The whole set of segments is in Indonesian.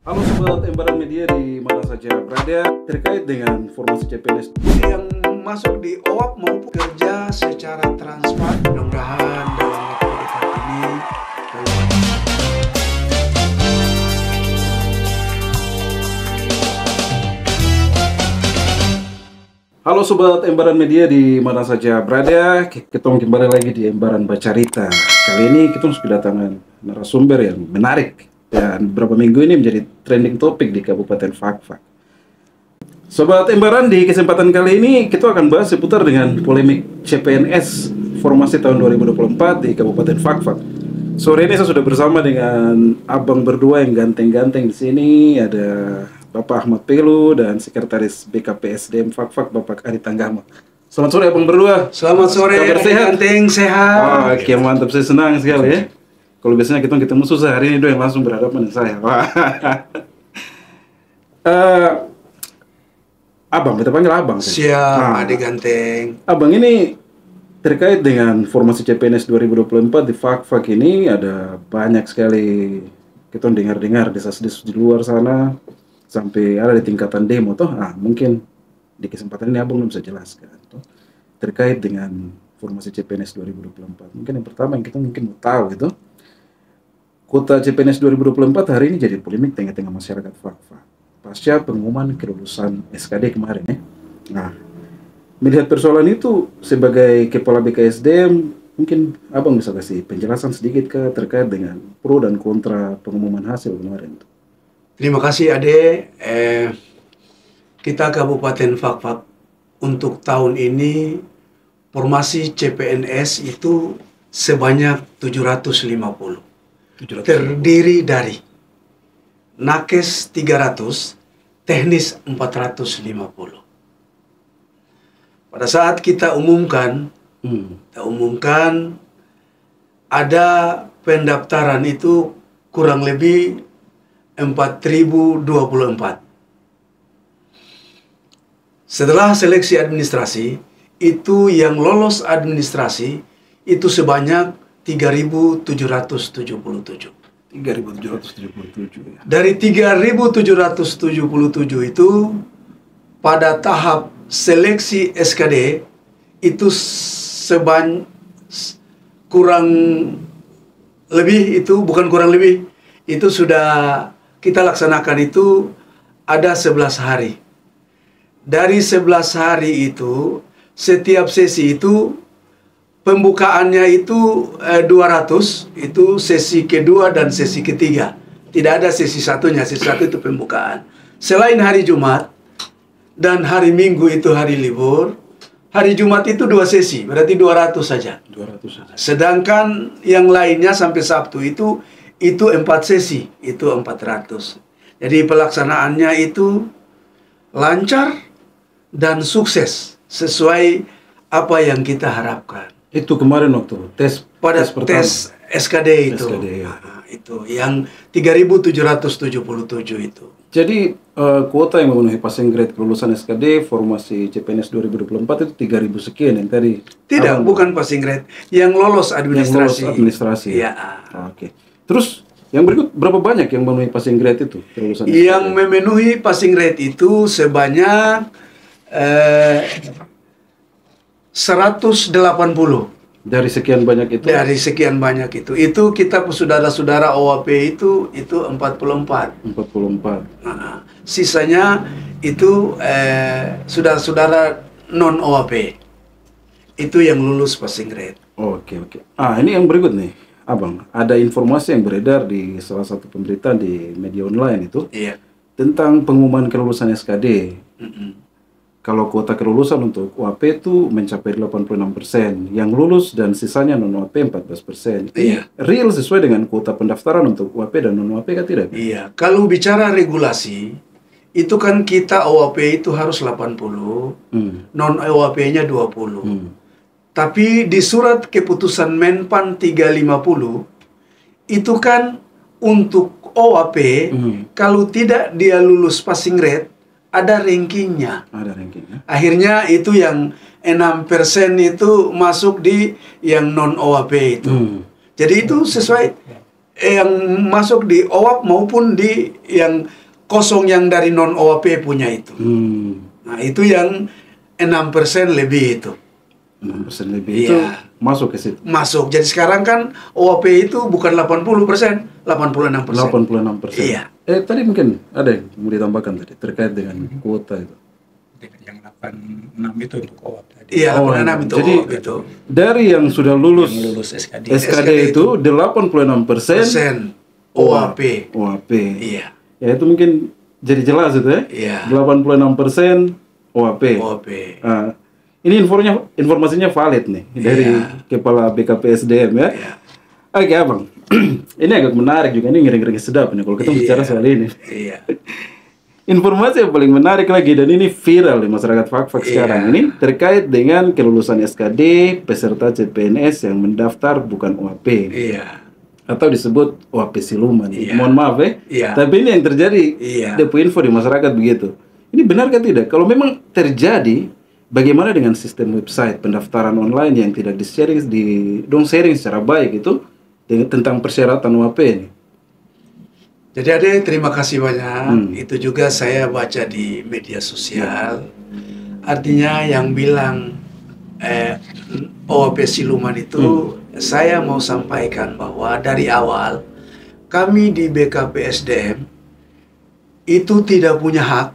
Halo Sobat Embaran Media di mana saja berada, terkait dengan formasi CPNS yang masuk di OAP maupun kerja secara transparan. Mudah-mudahan dalam waktu dekat ini Halo Sobat Embaran Media di mana saja berada, kita kembali lagi di Embaran Bacarita. Kali ini kita kedatangan narasumber yang menarik dan beberapa minggu ini menjadi trending topik di Kabupaten Fakfak. Sobat Embaran, di kesempatan kali ini kita akan bahas seputar dengan polemik CPNS formasi tahun 2024 di Kabupaten Fakfak. Sore ini saya sudah bersama dengan abang berdua yang ganteng-ganteng di sini. Ada Bapak Ahmad Pelu dan Sekretaris BKPSDM Fakfak Bapak Adi Tanggama. Selamat sore abang berdua. selamat sore, Kabar sehat? ganteng, sehat. Oke, mantap, saya senang sekali ya. Kalau biasanya kita ketemu susah, hari ini doang yang langsung berhadapan dengan saya. Wah. Abang, kita panggil abang. Siap, adik ganteng. Abang, ini terkait dengan formasi CPNS 2024 di Fakfak ini ada banyak sekali kita dengar-dengar desas-desus di luar sana sampai ada di tingkatan demo toh. Mungkin di kesempatan ini abang bisa jelaskan toh, terkait dengan formasi CPNS 2024. Mungkin yang pertama yang kita mungkin mau tahu gitu, kota CPNS 2024 hari ini jadi polemik tengah-tengah masyarakat Fakfak pasca pengumuman kelulusan SKD kemarin ya. Nah, melihat persoalan itu sebagai kepala BKSDM, mungkin abang bisa kasih penjelasan sedikit ke terkait dengan pro dan kontra pengumuman hasil kemarin. Terima kasih adik. Kita Kabupaten Fakfak untuk tahun ini formasi CPNS itu sebanyak 750. Terdiri dari nakes 300, teknis 450. Pada saat kita umumkan, ada pendaftaran itu kurang lebih 4.024. Setelah seleksi administrasi, itu yang lolos administrasi itu sebanyak 3.777. 3.777 ya. Dari 3.777 itu pada tahap seleksi SKD itu kurang lebih, itu bukan kurang lebih, itu sudah kita laksanakan itu ada 11 hari. Dari 11 hari itu setiap sesi itu pembukaannya itu 200, itu sesi kedua dan sesi ketiga. Tidak ada sesi satunya, sesi satu itu pembukaan. Selain hari Jumat dan hari Minggu itu hari libur, hari Jumat itu 2 sesi, berarti 200 saja. 200 saja. Sedangkan yang lainnya sampai Sabtu itu 4 sesi, itu 400. Jadi pelaksanaannya itu lancar dan sukses sesuai apa yang kita harapkan. Itu kemarin waktu tes Pada pertama. tes SKD itu. SKD, ya. Itu yang 3.777 itu. Jadi kuota yang memenuhi passing grade kelulusan SKD formasi CPNS 2024 itu 3.000 sekian yang tadi. Tidak, abang, bukan passing grade. Yang lolos administrasi. Yang lolos administrasi. Ya. Oke. Terus yang berikut berapa banyak yang memenuhi passing grade itu kelulusan SKD? Yang memenuhi passing grade itu sebanyak 180. Dari sekian banyak itu. Dari sekian banyak itu kita saudara-saudara OAP itu 44. 44. Nah, sisanya itu saudara-saudara non OAP itu yang lulus passing grade. Oke. Ini yang berikut nih, abang. Ada informasi yang beredar di salah satu pemberitaan di media online itu. Iya. Tentang pengumuman kelulusan SKD. Kalau kuota kelulusan untuk UAP itu mencapai 86%, yang lulus dan sisanya non-UAP 14%. Iya. Real sesuai dengan kuota pendaftaran untuk UAP dan non-UAP kan tidak? Iya. Kalau bicara regulasi, itu kan kita OAP itu harus 80, non-OAP-nya 20. Tapi di surat keputusan Menpan 350, itu kan untuk OAP, kalau tidak dia lulus passing grade, ada rankingnya. Ada rankingnya. Akhirnya itu yang 6% itu masuk di yang non OAP itu. Jadi itu sesuai yang masuk di OAP maupun di yang kosong yang dari non OAP punya itu. Nah, itu yang 6% lebih itu. 6% lebih itu masuk ke situ. Masuk. Jadi sekarang kan OAP itu bukan 80%, 86%. 86%. Iya. Tadi mungkin ada yang mau ditambahkan tadi terkait dengan kuota itu. Yang 86 itu untuk OAP tadi. Iya, 86 itu jadi OAP itu. dari yang sudah lulus, Yang lulus SKD. SKD itu 86% OAP. OAP. Iya. Ya itu mungkin jadi jelas itu ya. Iya. 86% OAP. OAP. Ah, ini informasinya valid nih dari Kepala BKPSDM ya. Iya. Oke abang, ini agak menarik juga, ini ngeri-ngeri sedap nih kalau kita bicara soal ini. Iya. Informasi yang paling menarik lagi dan ini viral di masyarakat Fakfak sekarang ini terkait dengan kelulusan SKD peserta CPNS yang mendaftar bukan OAP Iya. atau disebut OAP siluman. Iya. Mohon maaf ya, Iya. tapi ini yang terjadi. Iya. Depo info di masyarakat begitu. Ini benarkah tidak? Kalau memang terjadi, bagaimana dengan sistem website pendaftaran online yang tidak sharing secara baik itu tentang persyaratan OAP ini? Jadi Ade, terima kasih banyak. Itu juga saya baca di media sosial. Artinya yang bilang OAP siluman itu, saya mau sampaikan bahwa dari awal kami di BKPSDM itu tidak punya hak.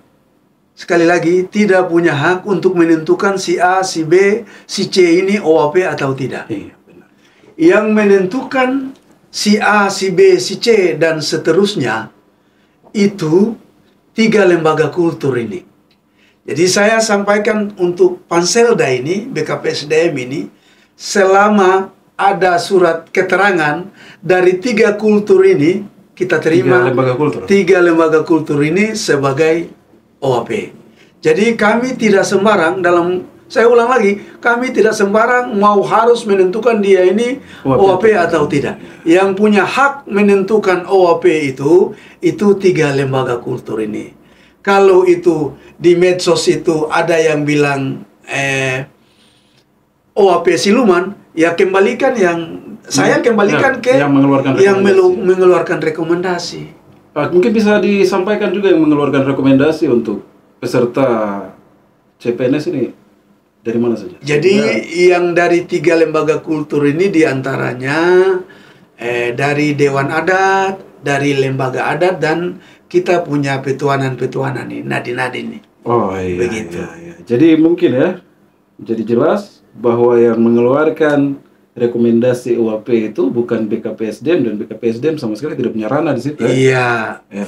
Sekali lagi, tidak punya hak untuk menentukan si A, si B, si C ini OAP atau tidak. Iya, benar. Yang menentukan si A, si B, si C, dan seterusnya itu 3 lembaga kultur ini. Jadi saya sampaikan untuk Panselda ini, BKPSDM ini, selama ada surat keterangan dari 3 kultur ini, kita terima 3 lembaga kultur. 3 lembaga kultur ini sebagai OAP. Jadi kami tidak sembarang saya ulang lagi, kami tidak sembarang mau harus menentukan dia ini OAP atau tidak. Yang punya hak menentukan OAP itu 3 lembaga kultur ini. Kalau itu di medsos itu ada yang bilang OAP siluman, ya kembalikan saya kembalikan ke yang mengeluarkan rekomendasi. Mungkin bisa disampaikan juga yang mengeluarkan rekomendasi untuk peserta CPNS ini dari mana saja? Jadi yang dari 3 lembaga kultur ini diantaranya dari Dewan Adat, dari Lembaga Adat, dan kita punya petuanan-petuanan nih, nadin-nadin nih. Oh iya. Begitu. Iya. Jadi mungkin ya, jadi jelas bahwa yang mengeluarkan rekomendasi OAP itu bukan BKPSDM, dan BKPSDM sama sekali tidak punya ranah di situ. Iya. Ya.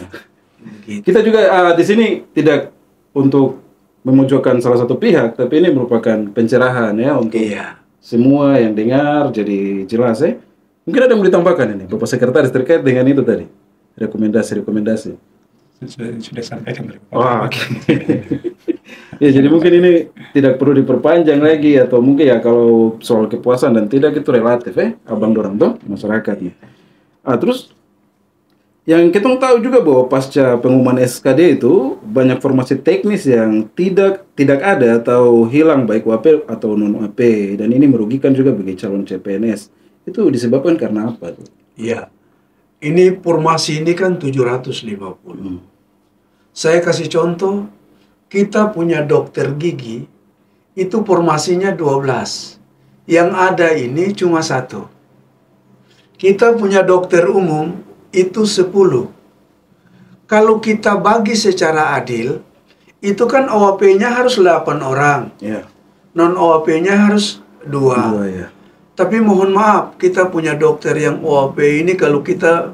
Begitu. Kita juga di sini tidak untuk memojokkan salah satu pihak, tapi ini merupakan pencerahan ya untuk semua yang dengar, jadi jelas ya. Mungkin ada yang mau ditambahkan ini, Bapak Sekretaris, terkait dengan itu tadi, rekomendasi. Sudah sampaikan dari Bapak. Oh, oke. Ya, jadi mungkin ini tidak perlu diperpanjang lagi, atau mungkin ya kalau soal kepuasan dan tidak itu relatif ya, abang dorang tuh masyarakatnya. Terus yang kita tahu juga bahwa pasca pengumuman SKD itu banyak formasi teknis yang tidak ada atau hilang baik OAP atau non OAP, dan ini merugikan juga bagi calon CPNS. Itu disebabkan karena apa tuh? Iya. Ini formasi ini kan 750. Saya kasih contoh, kita punya dokter gigi, itu formasinya 12. Yang ada ini cuma 1. Kita punya dokter umum, itu 10. Kalau kita bagi secara adil, itu kan OAP-nya harus 8 orang. Non OAP-nya harus 2. Ya. Tapi mohon maaf, kita punya dokter yang OAP ini kalau kita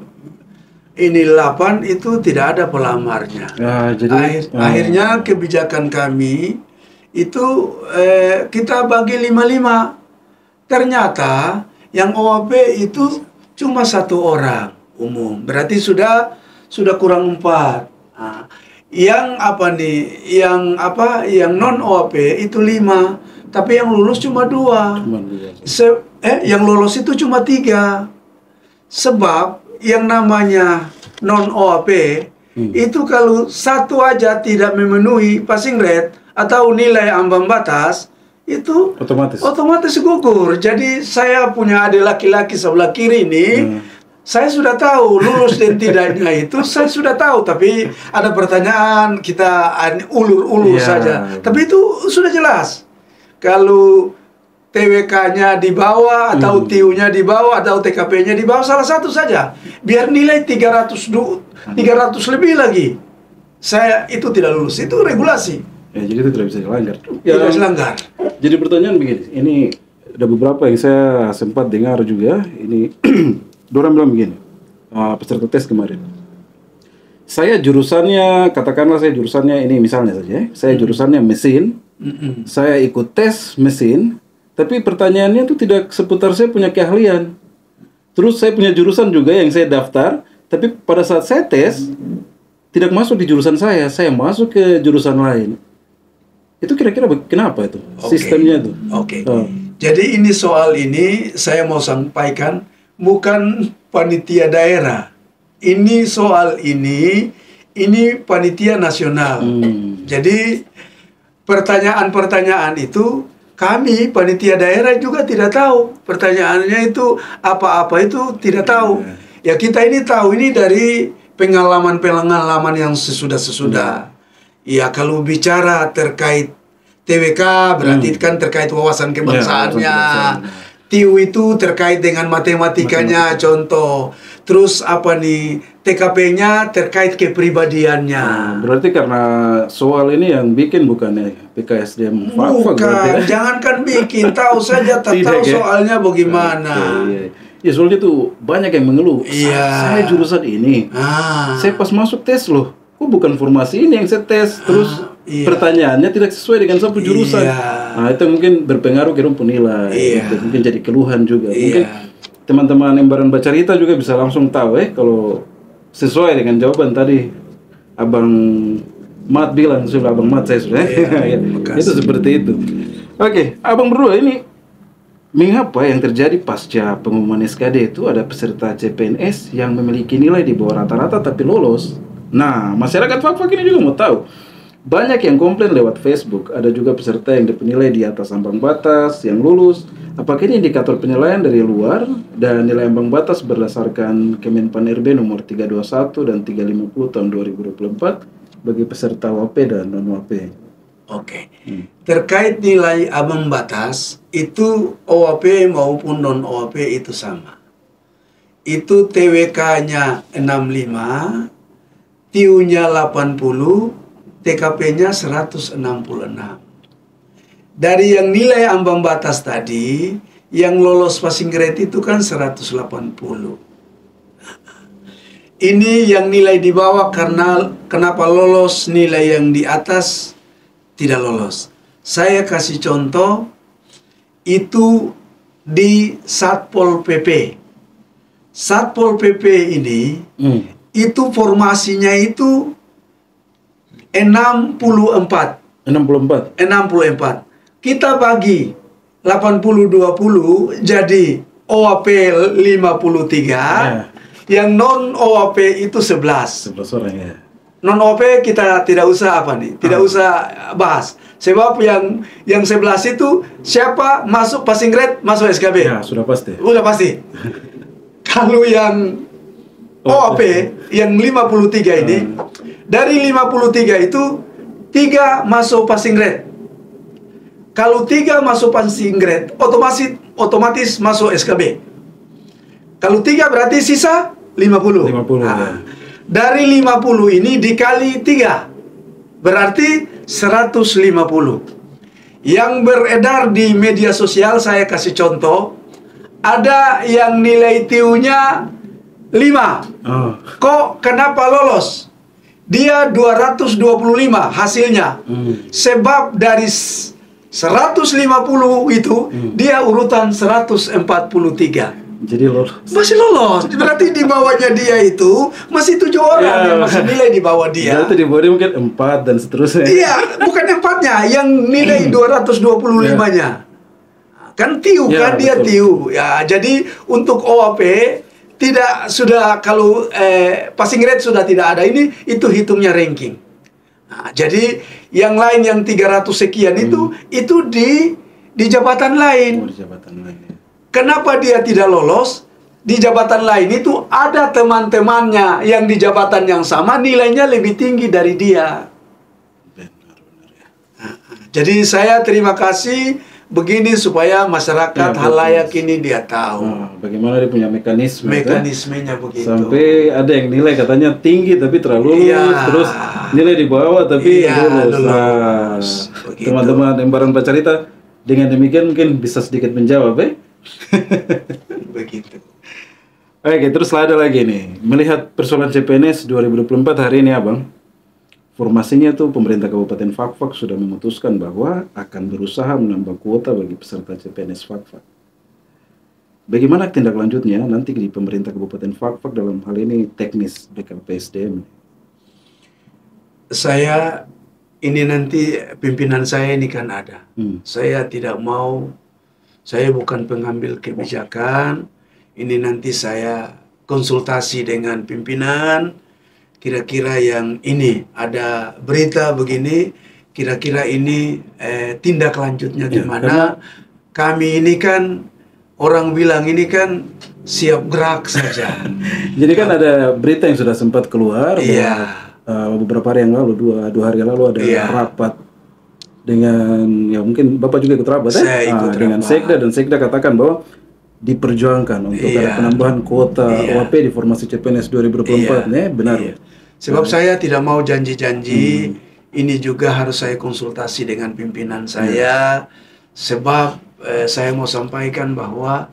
ini 8 itu tidak ada pelamarnya. Akhirnya kebijakan kami itu kita bagi 5-5. Ternyata yang OAP itu cuma 1 orang umum. Berarti sudah kurang 4. Nah, yang non OAP itu 5. Tapi yang lulus cuma 2. Yang lolos itu cuma 3. Sebab yang namanya non OAP itu kalau 1 aja tidak memenuhi passing rate atau nilai ambang batas, itu otomatis gugur. Jadi saya punya adik laki-laki sebelah kiri ini, Saya sudah tahu lulus dan tidaknya itu saya sudah tahu, tapi ada pertanyaan kita ulur-ulur saja. Tapi itu sudah jelas. Kalau TWK-nya di bawah atau TIU-nya di bawah atau TKP-nya di bawah, salah satu saja. Biar nilai 300 lebih lagi. Saya itu tidak lulus. Itu regulasi. Ya, jadi itu tidak bisa dilanggar. Tidak dilanggar. Jadi pertanyaan begini, ini ada beberapa yang saya sempat dengar juga. Ini dorang bilang begini, peserta tes kemarin. Saya jurusannya, katakanlah saya jurusannya ini misalnya saja, saya jurusannya mesin. Saya ikut tes mesin, tapi pertanyaannya itu tidak seputar saya punya keahlian. Terus saya punya jurusan juga yang saya daftar, tapi pada saat saya tes tidak masuk di jurusan saya masuk ke jurusan lain. Itu kira-kira kenapa itu? Sistemnya itu. Jadi ini soal ini saya mau sampaikan bukan panitia daerah. Ini soal ini panitia nasional. Jadi pertanyaan-pertanyaan itu kami panitia daerah juga tidak tahu. Pertanyaannya itu apa-apa itu tidak tahu. Ya kita ini tahu ini dari pengalaman-pengalaman yang sesudah-sesudah. Ya kalau bicara terkait TWK berarti kan terkait wawasan kebangsaannya. TIU itu terkait dengan matematikanya contoh. Terus apa nih TKP-nya terkait kepribadiannya. Berarti karena soal ini yang bikin bukannya PKSDM. Bukan, jangankan bikin, tahu saja tahu soalnya bagaimana. Ya soalnya tuh banyak yang mengeluh. Saya jurusan ini. Saya pas masuk tes loh, kok bukan formasi ini yang saya tes. Terus pertanyaannya tidak sesuai dengan satu jurusan. Nah itu mungkin berpengaruh ke nilai. Mungkin jadi keluhan juga. Mungkin teman-teman yang bareng baca cerita juga bisa langsung tahu kalau sesuai dengan jawaban tadi Abang Mat bilang, sudah Abang Mat saya sudah. Itu seperti itu. Oke, Abang berdua ini mengapa yang terjadi pasca pengumuman SKD itu ada peserta CPNS yang memiliki nilai di bawah rata-rata tapi lolos? Nah, masyarakat Fak-Fak ini juga mau tahu. Banyak yang komplain lewat Facebook, ada juga peserta yang nilai di atas ambang batas yang lulus. Apakah ini indikator penilaian dari luar dan nilai ambang batas berdasarkan Kemenpan RB nomor 321 dan 350 tahun 2024 bagi peserta WAP dan non-WAP? Terkait nilai ambang batas, itu OAP maupun non-OAP itu sama. Itu TWK-nya 65, TIU-nya 80, TKP-nya 166. Dari yang nilai ambang batas tadi, yang lolos passing grade itu kan 180. Ini yang nilai di bawah karena kenapa lolos, nilai yang di atas tidak lolos. Saya kasih contoh, itu di Satpol PP. Satpol PP ini, itu formasinya itu 64. Kita bagi 80-20 jadi OAP 53, yang non OAP itu 11. 11 orang ya. Non OAP kita tidak usah tidak usah bahas. Sebab yang 11 itu siapa masuk passing grade, masuk SKB. Ya, sudah pasti. Sudah pasti. Kalau yang OAP yang 53 ini, dari 53 itu 3 masuk passing grade. Kalau 3 masuk passing grade, otomatis masuk SKB. Kalau 3 berarti sisa 50. Dari 50 ini dikali 3, berarti 150. Yang beredar di media sosial, saya kasih contoh, ada yang nilai TIU-nya 5. Kok kenapa lolos? Dia 225 hasilnya. Sebab dari 150 itu dia urutan 143. Jadi lolos. Masih lolos. Berarti di bawahnya dia itu masih 7 orang yang masih nilai di bawah dia. Berarti di bawah dia mungkin 4 dan seterusnya. Iya, bukan 4-nya, yang nilai 225-nya. Kan TIU, kan dia TIU. Ya, jadi untuk OAP tidak sudah, kalau passing grade sudah tidak ada, ini itu hitungnya ranking. Nah, jadi yang lain yang 300 sekian itu di jabatan lain. Di jabatan lain. Kenapa dia tidak lolos? di jabatan lain itu ada teman-temannya yang di jabatan yang sama nilainya lebih tinggi dari dia. Benar-benar ya. Jadi saya terima kasih begini supaya masyarakat Ya, halayak betul. ini dia tahu Bagaimana dia punya mekanisme, mekanismenya begitu. sampai ada yang nilai katanya tinggi tapi terlalu lulus, Iya. terus nilai di bawah tapi Iya, lulus. lulus. Nah, Begitu. teman-teman yang bareng bercerita dengan demikian mungkin bisa sedikit menjawab, Begitu. Oke, terus ada lagi nih. Melihat persoalan CPNS 2024 hari ini, Abang, formasinya tuh pemerintah Kabupaten Fakfak sudah memutuskan bahwa akan berusaha menambah kuota bagi peserta CPNS Fakfak. Bagaimana tindak lanjutnya nanti di pemerintah Kabupaten Fakfak dalam hal ini teknis BKPSDM? Saya ini nanti pimpinan saya ini kan ada. Saya tidak mau, saya bukan pengambil kebijakan. Ini nanti saya konsultasi dengan pimpinan. Kira-kira yang ini ada berita begini, kira-kira ini tindak lanjutnya Ya, gimana? Kami ini kan orang bilang ini kan siap gerak saja. Jadi kan ada berita yang sudah sempat keluar Iya. bahwa beberapa hari yang lalu, dua hari yang lalu ada Iya. rapat dengan, ya mungkin Bapak juga ikut rapat Saya ikut dengan rapat. Sekda, dan Sekda katakan bahwa diperjuangkan untuk ada Iya. penambahan kuota Iya. OAP di formasi CPNS 2024. Iya. Benar. Iya. Sebab saya tidak mau janji-janji. Ini juga harus saya konsultasi dengan pimpinan saya. Sebab saya mau sampaikan bahwa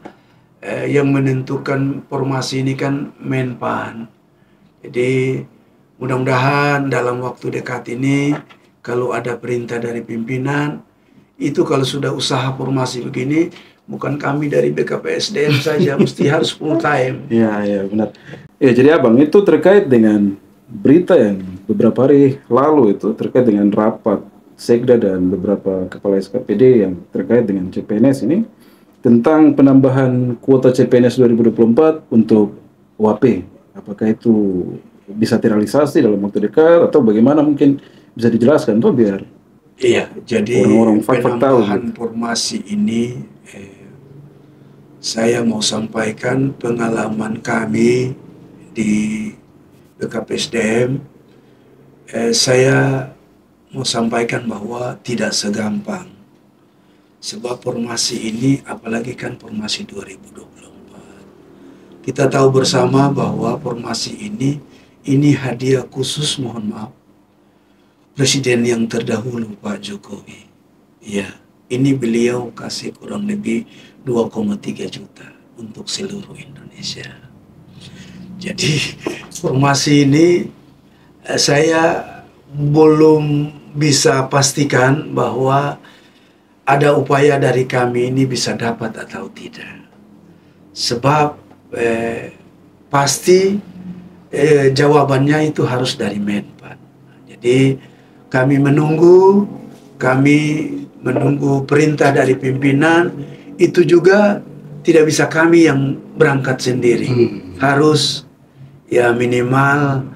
yang menentukan formasi ini kan Menpan. Jadi mudah-mudahan dalam waktu dekat ini kalau ada perintah dari pimpinan, itu kalau sudah usaha formasi begini, bukan kami dari BKPSDM saja, mesti harus full time. Iya, benar. Ya, jadi Abang, itu terkait dengan berita yang beberapa hari lalu itu terkait dengan rapat Sekda dan beberapa kepala SKPD yang terkait dengan CPNS ini tentang penambahan kuota CPNS 2024 untuk OAP. Apakah itu bisa terrealisasi dalam waktu dekat atau bagaimana, mungkin bisa dijelaskan tuh biar Iya, jadi orang-orang Fakfak tahu. penambahan formasi ini saya mau sampaikan pengalaman kami di BKPSDM. Saya mau sampaikan bahwa tidak segampang. Sebab formasi ini, apalagi kan formasi 2024. Kita tahu bersama bahwa formasi ini hadiah khusus, mohon maaf, Presiden yang terdahulu Pak Jokowi. Ya, ini beliau kasih kurang lebih 2,3 juta untuk seluruh Indonesia. Jadi formasi ini saya belum bisa pastikan bahwa ada upaya dari kami ini bisa dapat atau tidak. Sebab pasti jawabannya itu harus dari Menpan. Jadi kami menunggu perintah dari pimpinan. Itu juga tidak bisa kami yang berangkat sendiri. Harus ya minimal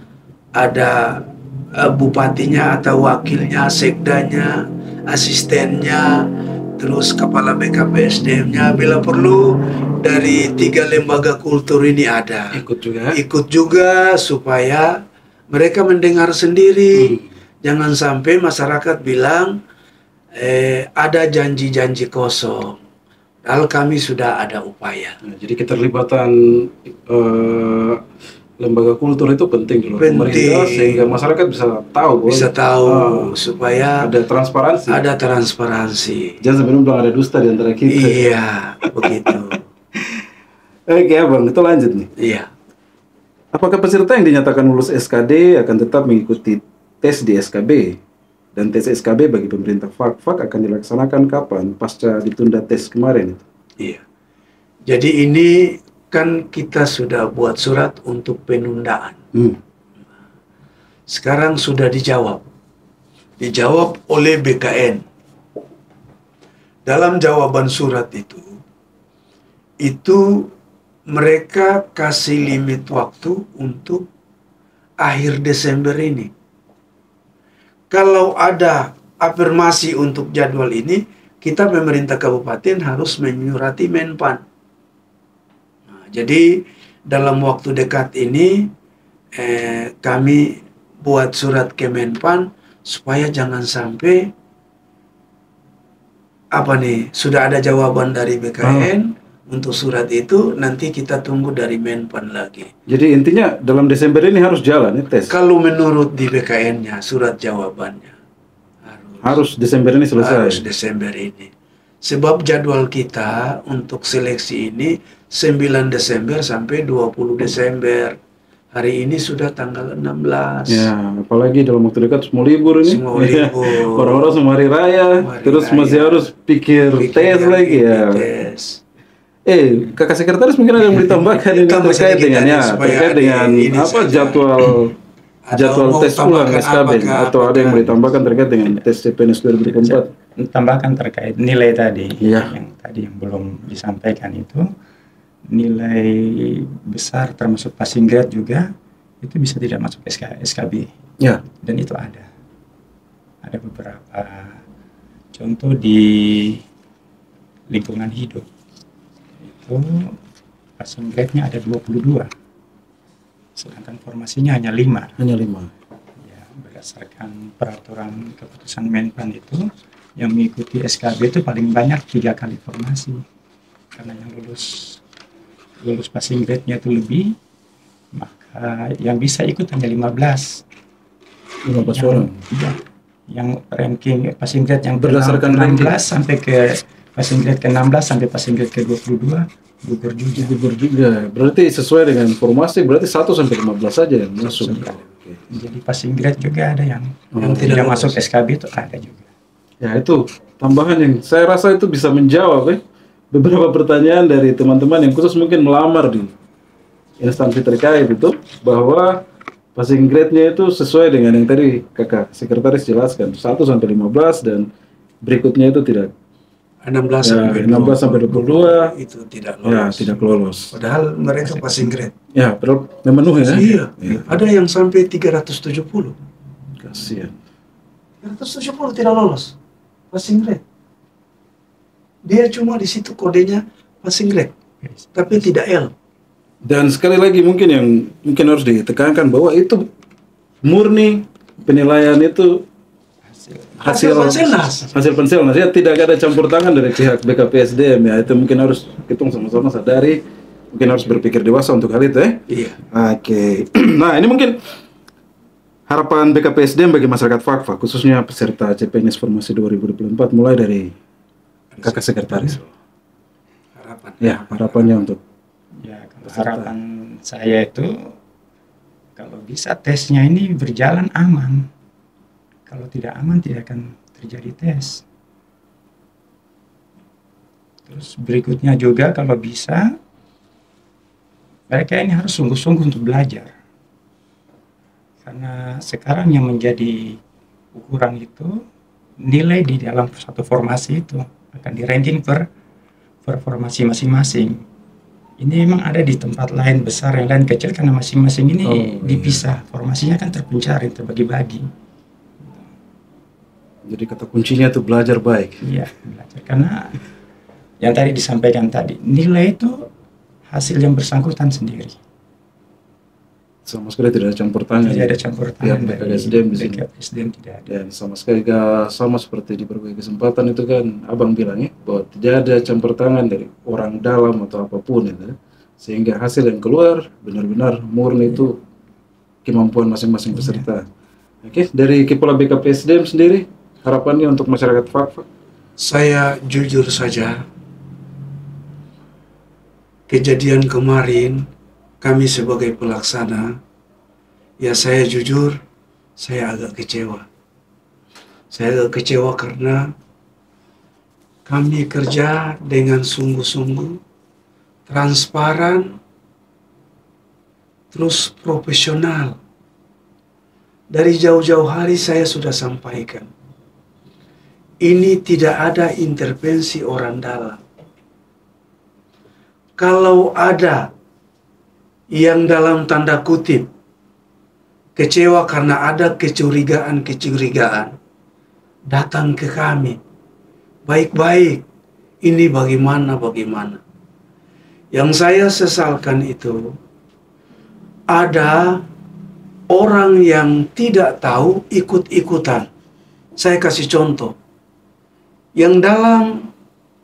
ada bupatinya atau wakilnya, sekdanya, asistennya, terus kepala BKPSDM-nya. Bila perlu dari 3 lembaga kultur ini ada. Ikut juga supaya mereka mendengar sendiri. Jangan sampai masyarakat bilang ada janji-janji kosong. Kalau kami sudah ada upaya. Nah, jadi keterlibatan lembaga kultur itu penting dulu, pemerintah, sehingga masyarakat bisa tahu, supaya ada transparansi. Ada transparansi. Jangan sampai bilang ada dusta di antara kita. Iya, begitu. Oke, Abang, itu lanjut nih. Iya. Apakah peserta yang dinyatakan lulus SKD akan tetap mengikuti tes di SKB? Dan tes SKB bagi pemerintah Fakfak akan dilaksanakan kapan pasca ditunda tes kemarin itu? Iya. Jadi ini kan kita sudah buat surat untuk penundaan. Sekarang sudah dijawab. Dijawab oleh BKN. Dalam jawaban surat itu mereka kasih limit waktu untuk akhir Desember ini. Kalau ada afirmasi untuk jadwal ini, kita pemerintah kabupaten harus menyurati Menpan. Nah, Jadi dalam waktu dekat ini kami buat surat ke Menpan supaya jangan sampai sudah ada jawaban dari BKN untuk surat itu, nanti kita tunggu dari Menpan lagi. Jadi intinya dalam Desember ini harus jalan ya tes. Kalau menurut di BKN-nya surat jawabannya Harus Desember ini selesai. harus Desember ini. Sebab jadwal kita untuk seleksi ini 9 Desember sampai 20 Desember. Hari ini sudah tanggal 16. Ya, apalagi dalam waktu dekat semua libur ini. Semua libur. Orang-orang semua hari raya, Hari terus raya. masih harus pikir tes yang lagi ini, ya. tes. Kakak sekretaris mungkin ada yang mau ditambahkan ini Tambah terkait sedikit dengan aja ya, supaya terkait ada dengan ini apa saja. jadwal mau tes ulang tambahkan SKB atau ada yang mau ditambahkan terkait dengan tes CPNS 2024? Tambahkan terkait nilai tadi, Iya. yang tadi yang belum disampaikan itu, nilai besar termasuk passing grade juga itu bisa tidak masuk SKB, Ya, dan itu ada beberapa contoh di lingkungan hidup itu passing grade-nya ada 22, sedangkan formasinya hanya 5. hanya 5. Ya, berdasarkan peraturan keputusan Menpan itu yang mengikuti SKB itu paling banyak 3 kali formasi, karena yang lulus passing grade-nya itu lebih, maka yang bisa ikut hanya 15. 15 orang. Iya, yang ranking passing grade yang Berdasarkan 16 sampai ke passing grade ke 16 sampai passing grade ke 22 gugur juga. Gugur juga. Berarti sesuai dengan formasi berarti 1 sampai 15 saja yang masuk. Oke. Jadi passing grade juga ada yang tidak tidak lulus. masuk SKB itu ada juga. Ya itu tambahan yang saya rasa itu bisa menjawab beberapa pertanyaan dari teman-teman yang khusus mungkin melamar di instansi terkait itu, bahwa passing grade-nya itu sesuai dengan yang tadi kakak sekretaris jelaskan 1 sampai 15 dan berikutnya itu tidak 16 Ya, sampai 16 sampai 22 itu tidak ya lolos. tidak lolos. Padahal mereka passing grade. Ya, padahal memenuhi ya. Iya. Ya, Ada yang sampai 370. kasihan. 370 tidak lolos passing grade. Dia cuma di situ kodenya passing grade, tapi tidak L. Dan sekali lagi mungkin harus ditekankan bahwa itu murni penilaian itu Hasil Panselnas. hasil Panselnas ya, tidak ada campur tangan dari pihak BKPSDM ya. Itu mungkin harus kita sama-sama sadari, mungkin harus berpikir dewasa untuk hal itu ya. Iya. Oke. Nah, ini mungkin harapan BKPSDM bagi masyarakat Fakfa, khususnya peserta CPNS Formasi 2024, mulai dari kakak sekretaris. Harapan. Ya, harapannya untuk Ya, kalau harapan saya itu kalau bisa tesnya ini berjalan aman. Kalau tidak aman tidak akan terjadi tes. Terus berikutnya juga kalau bisa mereka ini harus sungguh-sungguh untuk belajar. Karena sekarang yang menjadi ukuran itu nilai di dalam satu formasi itu akan di ranking per formasi masing-masing. Ini memang ada di tempat lain besar, yang lain kecil, karena masing-masing ini dipisah. Formasinya kan terpencar, terbagi-bagi. Jadi kata kuncinya itu belajar baik. Iya, belajar. Karena yang tadi disampaikan tadi, nilai itu hasil yang bersangkutan sendiri. Sama sekali tidak ada campur tangan. Tidak ada campur tangan Pihak dari BKPSDM di sini. BKPSDM, tidak ada. Dan sama sekali gak sama seperti di berbagai kesempatan itu kan abang bilang ya, bahwa tidak ada campur tangan dari orang dalam atau apapun itu, sehingga hasil yang keluar benar-benar murni itu kemampuan masing-masing peserta. Oke, dari Kepala BKPSDM sendiri harapannya untuk masyarakat Fakfa? Saya jujur saja, kejadian kemarin kami sebagai pelaksana, ya saya jujur, saya agak kecewa. Saya agak kecewa karena kami kerja dengan sungguh-sungguh, transparan, terus profesional. Dari jauh-jauh hari saya sudah sampaikan, ini tidak ada intervensi orang dalam. Kalau ada yang dalam tanda kutip kecewa karena ada kecurigaan, datang ke kami. Baik-baik, ini bagaimana. Yang saya sesalkan itu ada orang yang tidak tahu ikut-ikutan. Saya kasih contoh. Yang dalam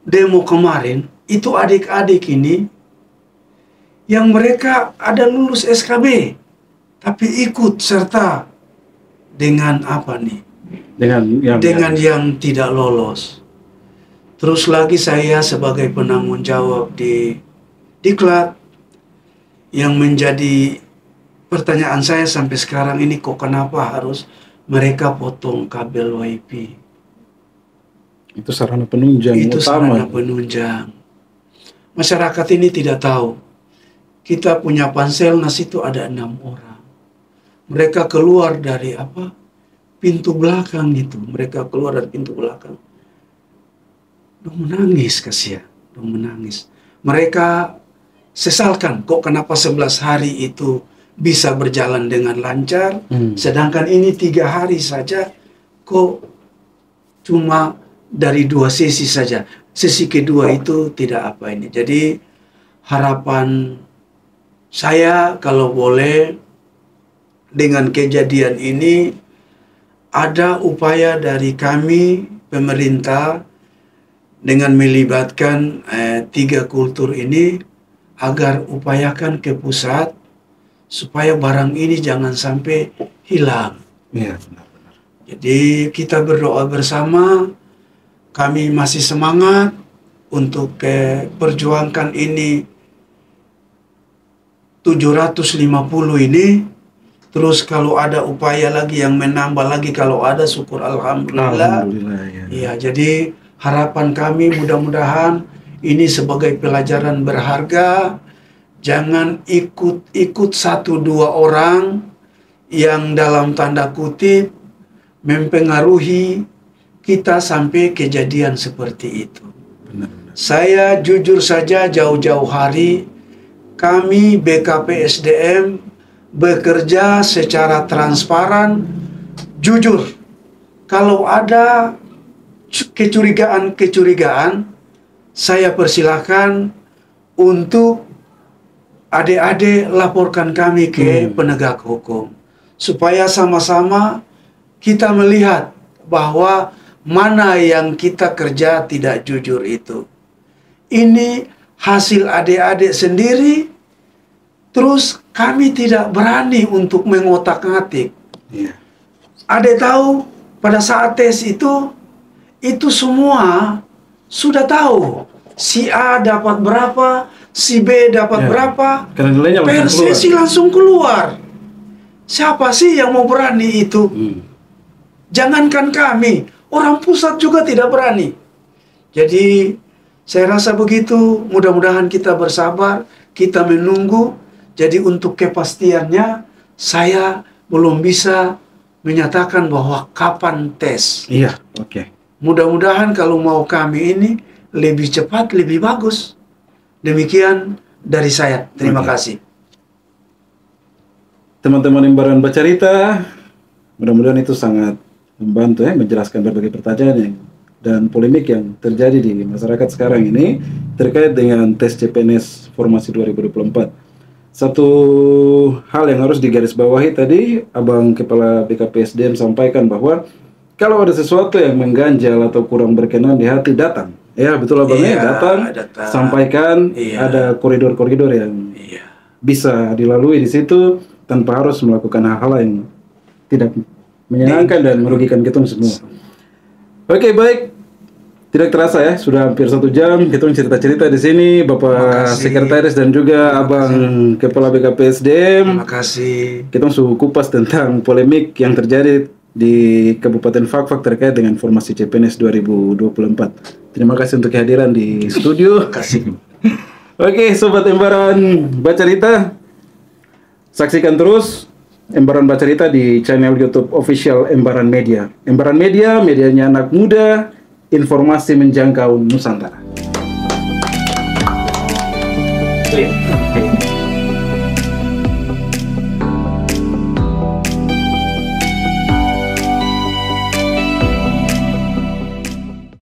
demo kemarin itu adik-adik ini yang mereka ada lulus SKB tapi ikut serta dengan apa nih? Dengan yang tidak lolos. Terus lagi saya sebagai penanggung jawab di Diklat, yang menjadi pertanyaan saya sampai sekarang ini, kok kenapa harus mereka potong kabel WiFi? Itu sarana penunjang Itu utama. sarana penunjang. Masyarakat ini tidak tahu. Kita punya Panselnas itu ada 6 orang. Mereka keluar dari apa? Pintu belakang itu. Mereka keluar dari pintu belakang. Dong menangis, kasihan. Dong menangis. Mereka sesalkan, kok kenapa 11 hari itu bisa berjalan dengan lancar, sedangkan ini 3 hari saja, kok cuma dari 2 sesi saja. Sesi kedua itu tidak apa ini. Jadi harapan saya kalau boleh dengan kejadian ini ada upaya dari kami pemerintah dengan melibatkan 3 kultur ini agar upayakan ke pusat supaya barang ini jangan sampai hilang. Iya, benar-benar. Jadi kita berdoa bersama. Kami masih semangat untuk perjuangkan ini 750 ini. Terus kalau ada upaya lagi yang menambah lagi, kalau ada syukur alhamdulillah. Ya, jadi harapan kami mudah-mudahan ini sebagai pelajaran berharga. Jangan ikut-ikut 1-2 orang yang dalam tanda kutip mempengaruhi kita sampai kejadian seperti itu. Benar-benar. Saya jujur saja jauh-jauh hari kami BKPSDM bekerja secara transparan, jujur. Kalau ada kecurigaan, saya persilahkan untuk adik-adik laporkan kami ke penegak hukum. Supaya sama-sama kita melihat bahwa mana yang kita kerja tidak jujur itu. Ini hasil adik-adik sendiri, terus kami tidak berani untuk mengotak-ngatik. Iya. Adik tahu pada saat tes itu semua sudah tahu. Si A dapat berapa, si B dapat berapa, Karena nilainya persesi langsung keluar. Siapa sih yang mau berani itu? Jangankan kami, orang pusat juga tidak berani. Jadi saya rasa begitu, mudah-mudahan kita bersabar, kita menunggu. Jadi untuk kepastiannya, saya belum bisa menyatakan bahwa kapan tes. Iya, oke. Mudah-mudahan kalau mau kami ini lebih cepat, lebih bagus. Demikian dari saya. Terima kasih. Teman-teman Imbaran Bacarita, mudah-mudahan itu sangat membantu ya, menjelaskan berbagai pertanyaan dan polemik yang terjadi di masyarakat sekarang ini terkait dengan tes CPNS Formasi 2024. Satu hal yang harus digarisbawahi tadi, Abang Kepala BKPSDM sampaikan bahwa kalau ada sesuatu yang mengganjal atau kurang berkenan di hati, datang. Ya, betul Abang ya, datang, sampaikan, ada koridor-koridor yang bisa dilalui di situ tanpa harus melakukan hal-hal yang tidak menyenangkan dan merugikan kita semua. Oke, baik. Tidak terasa ya, sudah hampir 1 jam kita cerita-cerita di sini, Bapak Sekretaris dan juga Abang Kepala BKPSDM. Terima kasih. Kita sudah kupas tentang polemik yang terjadi di Kabupaten Fakfak terkait dengan formasi CPNS 2024. Terima kasih untuk kehadiran di studio. Terima kasih. Oke, Sobat Embaran Bacarita, saksikan terus Embaran Bacarita di channel YouTube official Embaran Media. Embaran Media, medianya anak muda, informasi menjangkau Nusantara. Clear.